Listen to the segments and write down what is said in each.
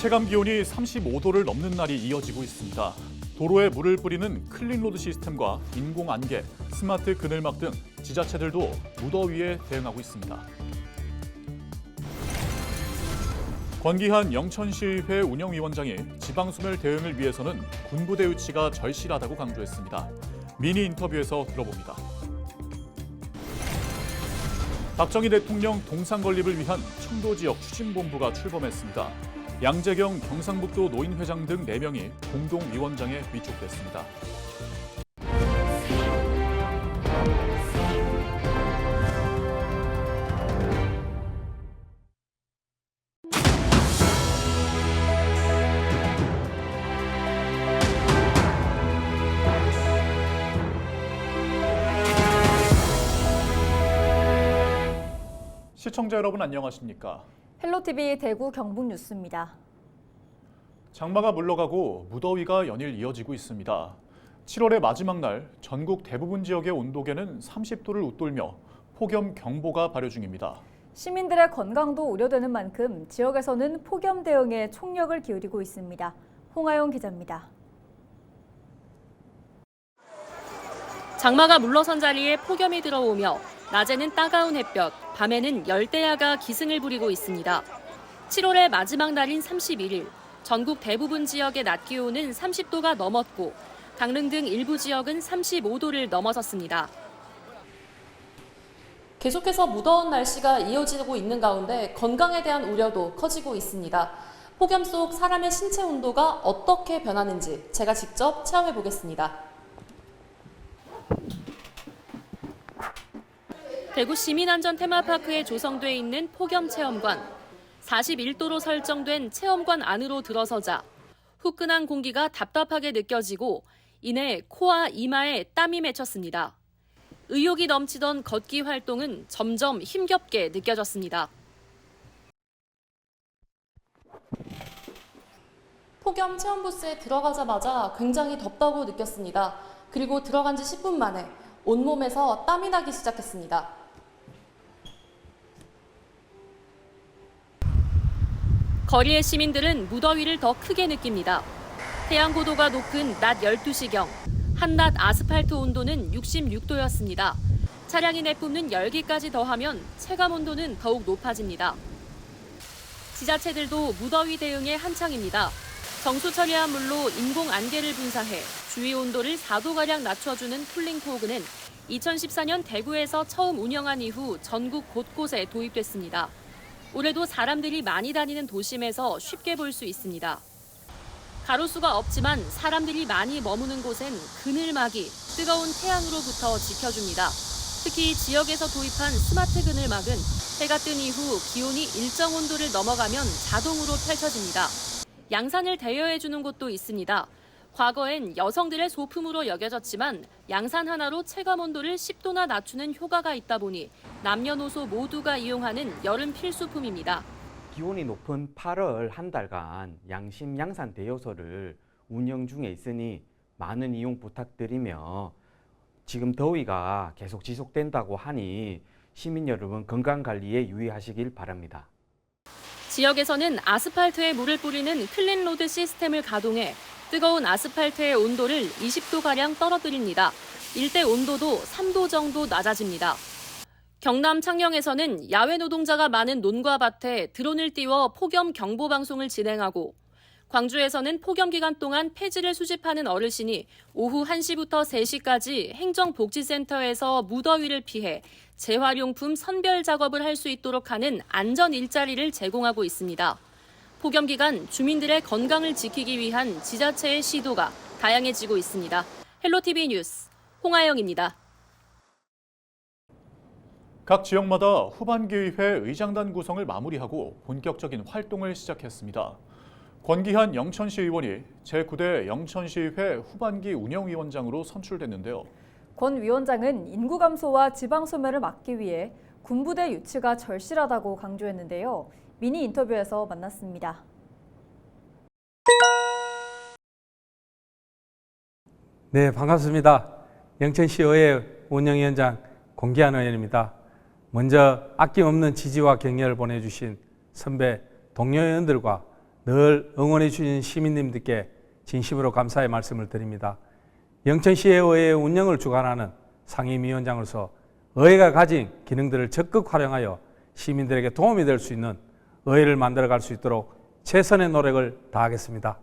체감 기온이 35도를 넘는 날이 이어지고 있습니다. 도로에 물을 뿌리는 클린로드 시스템과 인공 안개, 스마트 그늘막 등 지자체들도 무더위에 대응하고 있습니다. 권기한 영천시의회 운영위원장이 지방소멸 대응을 위해서는 군부대 유치가 절실하다고 강조했습니다. 미니 인터뷰에서 들어봅니다. 박정희 대통령 동상 건립을 위한 청도 지역 추진본부가 출범했습니다. 양재경 경상북도 노인회장 등 4명이 공동위원장에 위촉됐습니다. 시청자 여러분 안녕하십니까? 헬로티비 대구 경북 뉴스입니다. 장마가 물러가고 무더위가 연일 이어지고 있습니다. 7월의 마지막 날 전국 대부분 지역의 온도계는 30도를 웃돌며 폭염 경보가 발효 중입니다. 시민들의 건강도 우려되는 만큼 지역에서는 폭염 대응에 총력을 기울이고 있습니다. 홍하영 기자입니다. 장마가 물러선 자리에 폭염이 들어오며 낮에는 따가운 햇볕, 밤에는 열대야가 기승을 부리고 있습니다. 7월의 마지막 날인 31일, 전국 대부분 지역의 낮 기온은 30도가 넘었고 강릉 등 일부 지역은 35도를 넘어섰습니다. 계속해서 무더운 날씨가 이어지고 있는 가운데 건강에 대한 우려도 커지고 있습니다. 폭염 속 사람의 신체 온도가 어떻게 변하는지 제가 직접 체험해 보겠습니다. 대구 시민안전 테마파크에 조성돼 있는 폭염 체험관. 41도로 설정된 체험관 안으로 들어서자 후끈한 공기가 답답하게 느껴지고 이내 코와 이마에 땀이 맺혔습니다. 의욕이 넘치던 걷기 활동은 점점 힘겹게 느껴졌습니다. 폭염 체험 부스에 들어가자마자 굉장히 덥다고 느꼈습니다. 그리고 들어간 지 10분 만에 온몸에서 땀이 나기 시작했습니다. 거리의 시민들은 무더위를 더 크게 느낍니다. 태양 고도가 높은 낮 12시경, 한낮 아스팔트 온도는 66도였습니다. 차량이 내뿜는 열기까지 더하면 체감 온도는 더욱 높아집니다. 지자체들도 무더위 대응에 한창입니다. 정수 처리한 물로 인공 안개를 분사해 주위 온도를 4도가량 낮춰주는 쿨링포그는 2014년 대구에서 처음 운영한 이후 전국 곳곳에 도입됐습니다. 올해도 사람들이 많이 다니는 도심에서 쉽게 볼 수 있습니다. 가로수가 없지만 사람들이 많이 머무는 곳엔 그늘막이 뜨거운 태양으로부터 지켜줍니다. 특히 지역에서 도입한 스마트 그늘막은 해가 뜬 이후 기온이 일정 온도를 넘어가면 자동으로 펼쳐집니다. 양산을 대여해주는 곳도 있습니다. 과거엔 여성들의 소품으로 여겨졌지만 양산 하나로 체감 온도를 10도나 낮추는 효과가 있다 보니 남녀노소 모두가 이용하는 여름 필수품입니다. 기온이 높은 8월 한 달간 양심 양산 대여소를 운영 중에 있으니 많은 이용 부탁드리며 지금 더위가 계속 지속된다고 하니 시민 여러분 건강 관리에 유의하시길 바랍니다. 지역에서는 아스팔트에 물을 뿌리는 클린로드 시스템을 가동해 뜨거운 아스팔트의 온도를 20도가량 떨어뜨립니다. 일대 온도도 3도 정도 낮아집니다. 경남 창녕에서는 야외 노동자가 많은 논과 밭에 드론을 띄워 폭염 경보 방송을 진행하고 광주에서는 폭염 기간 동안 폐지를 수집하는 어르신이 오후 1시부터 3시까지 행정복지센터에서 무더위를 피해 재활용품 선별 작업을 할 수 있도록 하는 안전 일자리를 제공하고 있습니다. 폭염 기간 주민들의 건강을 지키기 위한 지자체의 시도가 다양해지고 있습니다. 헬로티비 뉴스 홍하영입니다. 각 지역마다 후반기의회 의장단 구성을 마무리하고 본격적인 활동을 시작했습니다. 권기한 영천시 의원이 제9대 영천시의회 후반기 운영위원장으로 선출됐는데요. 권 위원장은 인구 감소와 지방 소멸을 막기 위해 군부대 유치가 절실하다고 강조했는데요. 미니 인터뷰에서 만났습니다. 네, 반갑습니다. 영천시의회 운영위원장 권기한 의원입니다. 먼저 아낌없는 지지와 격려를 보내주신 선배 동료 의원들과 늘 응원해 주신 시민님들께 진심으로 감사의 말씀을 드립니다. 영천시의 의회 운영을 주관하는 상임위원장으로서 의회가 가진 기능들을 적극 활용하여 시민들에게 도움이 될 수 있는 의회를 만들어갈 수 있도록 최선의 노력을 다하겠습니다.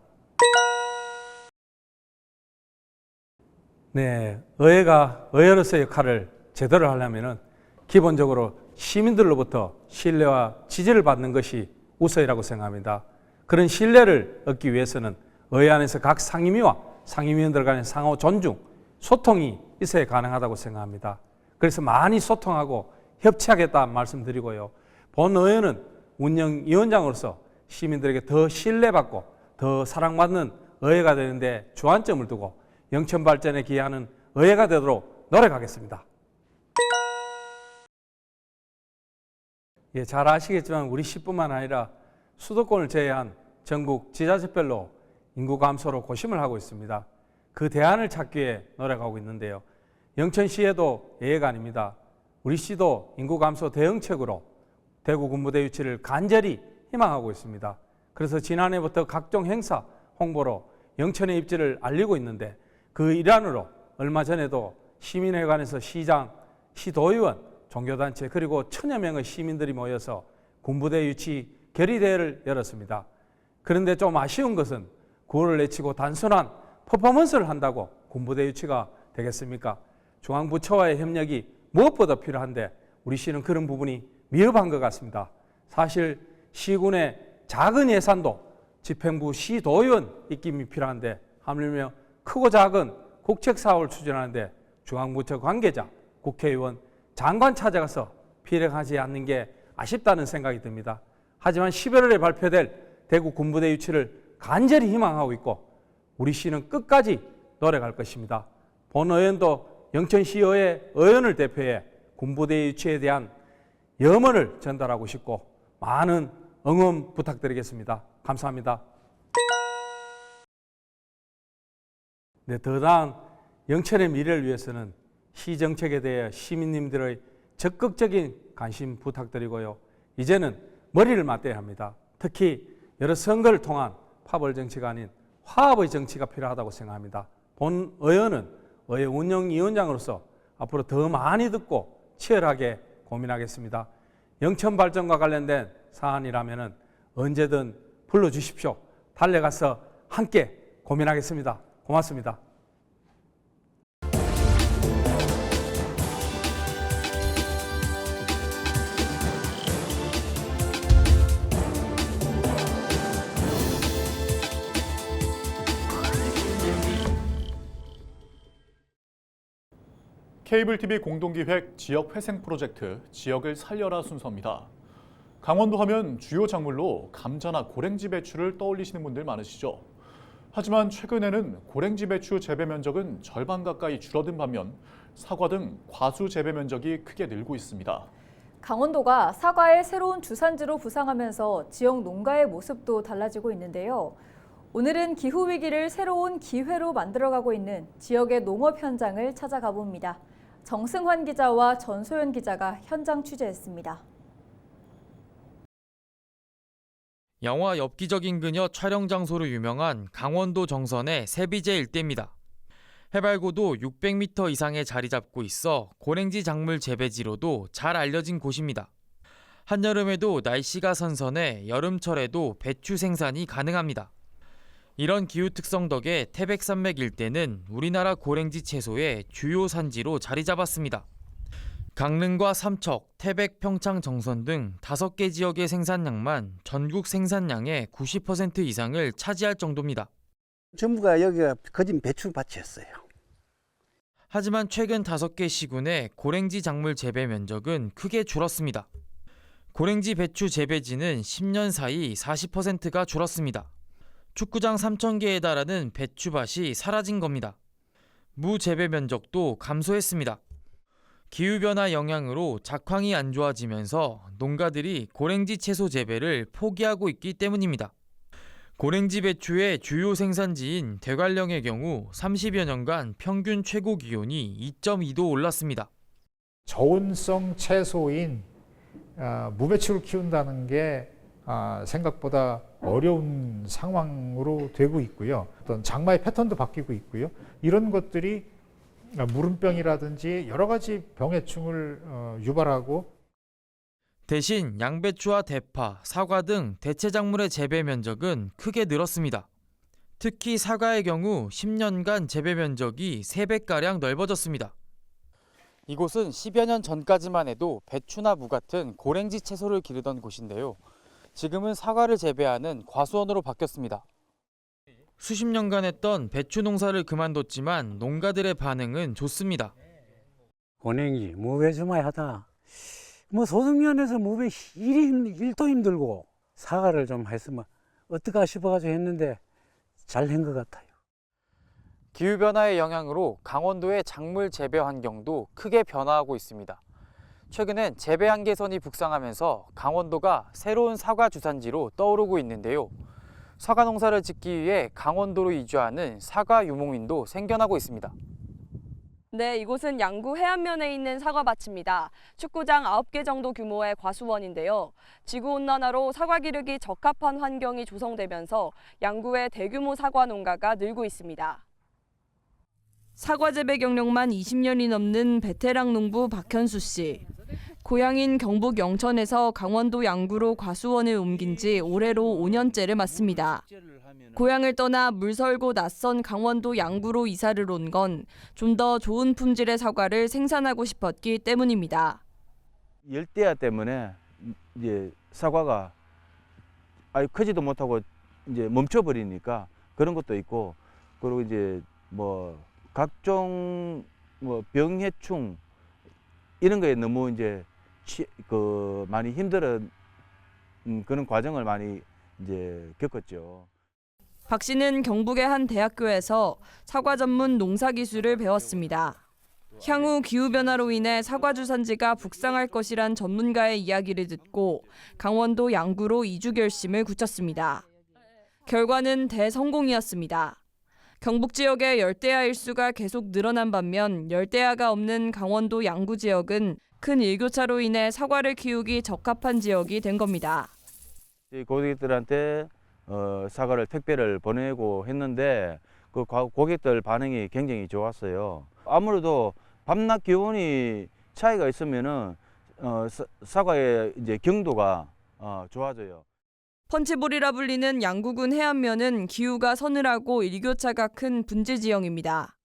네, 의회가 의회로서의 역할을 제대로 하려면 기본적으로 시민들로부터 신뢰와 지지를 받는 것이 우선이라고 생각합니다. 그런 신뢰를 얻기 위해서는 의회 안에서 각 상임위와 상임위원들 간의 상호 존중, 소통이 있어야 가능하다고 생각합니다. 그래서 많이 소통하고 협치하겠다 말씀드리고요. 본의회는 운영위원장으로서 시민들에게 더 신뢰받고 더 사랑받는 의회가 되는데 주안점을 두고 영천 발전에 기여하는 의회가 되도록 노력하겠습니다. 잘 아시겠지만 우리 시뿐만 아니라 수도권을 제외한 전국 지자체별로 인구 감소로 고심을 하고 있습니다. 그 대안을 찾기 위해 노력하고 있는데요. 영천시에도 예외가 아닙니다. 우리 시도 인구 감소 대응책으로 대구 군부대 유치를 간절히 희망하고 있습니다. 그래서 지난해부터 각종 행사, 홍보로 영천의 입지를 알리고 있는데 그 일환으로 얼마 전에도 시민회관에서 시장, 시도의원, 종교단체 그리고 1000여 명의 시민들이 모여서 군부대 유치 결의대회를 열었습니다. 그런데 좀 아쉬운 것은 구호를 내치고 단순한 퍼포먼스를 한다고 군부대 유치가 되겠습니까? 중앙부처와의 협력이 무엇보다 필요한데 우리 시는 그런 부분이 미흡한 것 같습니다. 사실 시군의 작은 예산도 집행부 시도의원 입김이 필요한데 하물며 크고 작은 국책사업을 추진하는데 중앙부처 관계자, 국회의원, 장관 찾아가서 필요하지 않는 게 아쉽다는 생각이 듭니다. 하지만 11월에 발표될 대구 군부대 유치를 간절히 희망하고 있고 우리 시는 끝까지 노력할 것입니다. 본 의원도 영천시의회 의원을 대표해 군부대 유치에 대한 염원을 전달하고 싶고 많은 응원 부탁드리겠습니다. 감사합니다. 네, 더 나은 영천의 미래를 위해서는 시 정책에 대해 시민님들의 적극적인 관심 부탁드리고요. 이제는 머리를 맞대야 합니다. 특히 여러 선거를 통한 파벌 정치가 아닌 화합의 정치가 필요하다고 생각합니다. 본 의원은 의회 운영위원장으로서 앞으로 더 많이 듣고 치열하게 고민하겠습니다. 영천 발전과 관련된 사안이라면 언제든 불러주십시오. 달려가서 함께 고민하겠습니다. 고맙습니다. 케이블 TV 공동기획 지역회생 프로젝트 지역을 살려라 순서입니다. 강원도 하면 주요 작물로 감자나 고랭지 배추를 떠올리시는 분들 많으시죠? 하지만 최근에는 고랭지 배추 재배 면적은 절반 가까이 줄어든 반면 사과 등 과수 재배 면적이 크게 늘고 있습니다. 강원도가 사과의 새로운 주산지로 부상하면서 지역 농가의 모습도 달라지고 있는데요. 오늘은 기후위기를 새로운 기회로 만들어가고 있는 지역의 농업 현장을 찾아가 봅니다. 정승환 기자와 전소연 기자가 현장 취재했습니다. 영화 엽기적인 그녀 촬영 장소로 유명한 강원도 정선의 세비제 일대입니다. 해발고도 600m 이상에 자리 잡고 있어 고랭지 작물 재배지로도 잘 알려진 곳입니다. 한여름에도 날씨가 선선해 여름철에도 배추 생산이 가능합니다. 이런 기후 특성 덕에 태백산맥 일대는 우리나라 고랭지 채소의 주요 산지로 자리 잡았습니다. 강릉과 삼척, 태백, 평창, 정선 등 5개 지역의 생산량만 전국 생산량의 90% 이상을 차지할 정도입니다. 전부가 여기가 거진 배추밭이었어요. 하지만 최근 5개 시군의 고랭지 작물 재배 면적은 크게 줄었습니다. 고랭지 배추 재배지는 10년 사이 40%가 줄었습니다. 축구장 3,000개에 달하는 배추밭이 사라진 겁니다. 무 재배 면적도 감소했습니다. 기후변화 영향으로 작황이 안 좋아지면서 농가들이 고랭지 채소 재배를 포기하고 있기 때문입니다. 고랭지 배추의 주요 생산지인 대관령의 경우 30여 년간 평균 최고 기온이 2.2도 올랐습니다. 저온성 채소인 무배추를 키운다는 게 생각보다 어려운 상황으로 되고 있고요. 어떤 장마의 패턴도 바뀌고 있고요. 이런 것들이 무름병이라든지 여러 가지 병해충을 유발하고 대신 양배추와 대파, 사과 등 대체 작물의 재배 면적은 크게 늘었습니다. 특히 사과의 경우 10년간 재배 면적이 3배가량 넓어졌습니다. 이곳은 10여 년 전까지만 해도 배추나 무 같은 고랭지 채소를 기르던 곳인데요. 지금은 사과를 재배하는 과수원으로 바뀌었습니다. 수십 년간 했던 배추 농사를 그만뒀지만 농가들의 반응은 좋습니다. 고랭지, 무배 좀 많이 하다. 뭐 소득면에서 무배 일도 힘들고 사과를 좀 했으면 어떨까 싶어가지고 했는데 잘 된 것 같아요. 기후변화의 영향으로 강원도의 작물 재배 환경도 크게 변화하고 있습니다. 최근엔 재배 한계선이 북상하면서 강원도가 새로운 사과 주산지로 떠오르고 있는데요. 사과 농사를 짓기 위해 강원도로 이주하는 사과 유목민도 생겨나고 있습니다. 네, 이곳은 양구 해안면에 있는 사과밭입니다. 축구장 9개 정도 규모의 과수원인데요. 지구온난화로 사과 기르기 적합한 환경이 조성되면서 양구의 대규모 사과 농가가 늘고 있습니다. 사과 재배 경력만 20년이 넘는 베테랑 농부 박현수 씨. 고향인 경북 영천에서 강원도 양구로 과수원을 옮긴 지 올해로 5년째를 맞습니다. 고향을 떠나 물설고 낯선 강원도 양구로 이사를 온 건 좀 더 좋은 품질의 사과를 생산하고 싶었기 때문입니다. 열대야 때문에 이제 사과가 아예 크지도 못하고 이제 멈춰버리니까 그런 것도 있고, 그리고 이제 뭐 각종 뭐 병해충 이런 거에 너무 이제 많이 힘들어 그런 과정을 많이 이제 겪었죠. 박 씨는 경북의 한 대학교에서 사과 전문 농사 기술을 배웠습니다. 향후 기후변화로 인해 사과 주산지가 북상할 것이란 전문가의 이야기를 듣고 강원도 양구로 이주 결심을 굳혔습니다. 결과는 대성공이었습니다. 경북 지역의 열대야 일수가 계속 늘어난 반면 열대야가 없는 강원도 양구 지역은 큰 일교차로 인해 사과를 키우기 적합한 지역이 된 겁니다. 고객들한테 사과를 택배를 보내고 했는데 그 고객들 반응이 굉장히 좋았어요. 아무래도 밤낮 기온이 차이가 있으면은 사과의 이제 경도가 좋아져요. 펀치볼이라 불리는 양구군 해안면은 기후가 서늘하고 일교차가 큰 분지 지형입니다.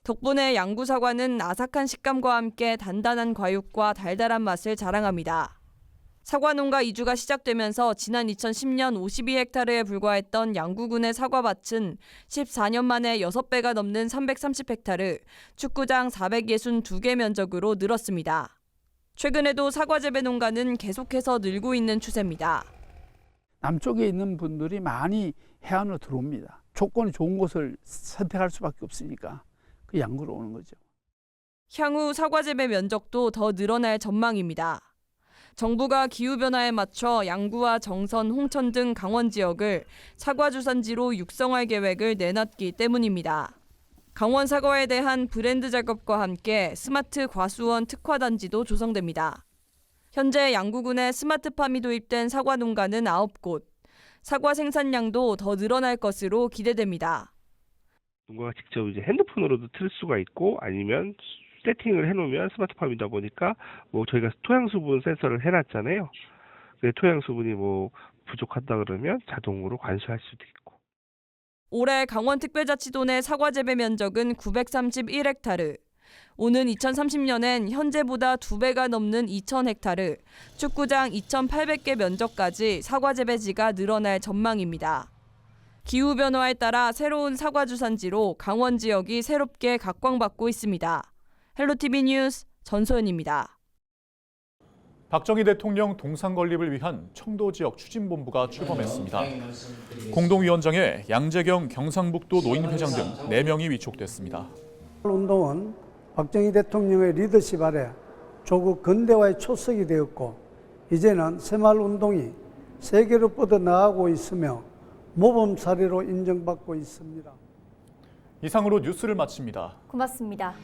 덕분에 양구 사과는 아삭한 식감과 함께 단단한 과육과 달달한 맛을 자랑합니다. 사과 농가 이주가 시작되면서 지난 2010년 52헥타르에 불과했던 양구군의 사과밭은 14년 만에 6배가 넘는 330헥타르, 축구장 462개 면적으로 늘었습니다. 최근에도 사과 재배 농가는 계속해서 늘고 있는 추세입니다. 남쪽에 있는 분들이 많이 해안으로 들어옵니다. 조건이 좋은 곳을 선택할 수밖에 없으니까 그 양구로 오는 거죠. 향후 사과 재배 면적도 더 늘어날 전망입니다. 정부가 기후변화에 맞춰 양구와 정선, 홍천 등 강원 지역을 사과 주산지로 육성할 계획을 내놨기 때문입니다. 강원 사과에 대한 브랜드 작업과 함께 스마트 과수원 특화단지도 조성됩니다. 현재 양구군에 스마트팜이 도입된 사과 농가는 9곳, 사과 생산량도 더 늘어날 것으로 기대됩니다. 농가가 직접 이제 핸드폰으로도 틀 수가 있고 아니면 세팅을 해놓으면 스마트팜이다 보니까 뭐 저희가 토양 수분 센서를 해놨잖아요. 토양 수분이 뭐 부족하다 그러면 자동으로 관수할 수도 있고. 올해 강원특별자치도 내 사과 재배 면적은 931헥타르. 오는 2030년엔 현재보다 2배가 넘는 2000헥타르, 축구장 2,800개 면적까지 사과 재배지가 늘어날 전망입니다. 기후변화에 따라 새로운 사과 주산지로 강원 지역이 새롭게 각광받고 있습니다. 헬로티비 뉴스 전소연입니다. 박정희 대통령 동상 건립을 위한 청도 지역 추진본부가 출범했습니다. 공동위원장에 양재경 경상북도 노인회장 등 4명이 위촉됐습니다. 운동은 박정희 대통령의 리더십 아래 조국 근대화의 초석이 되었고 이제는 새마을운동이 세계로 뻗어나가고 있으며 모범 사례로 인정받고 있습니다. 이상으로 뉴스를 마칩니다. 고맙습니다.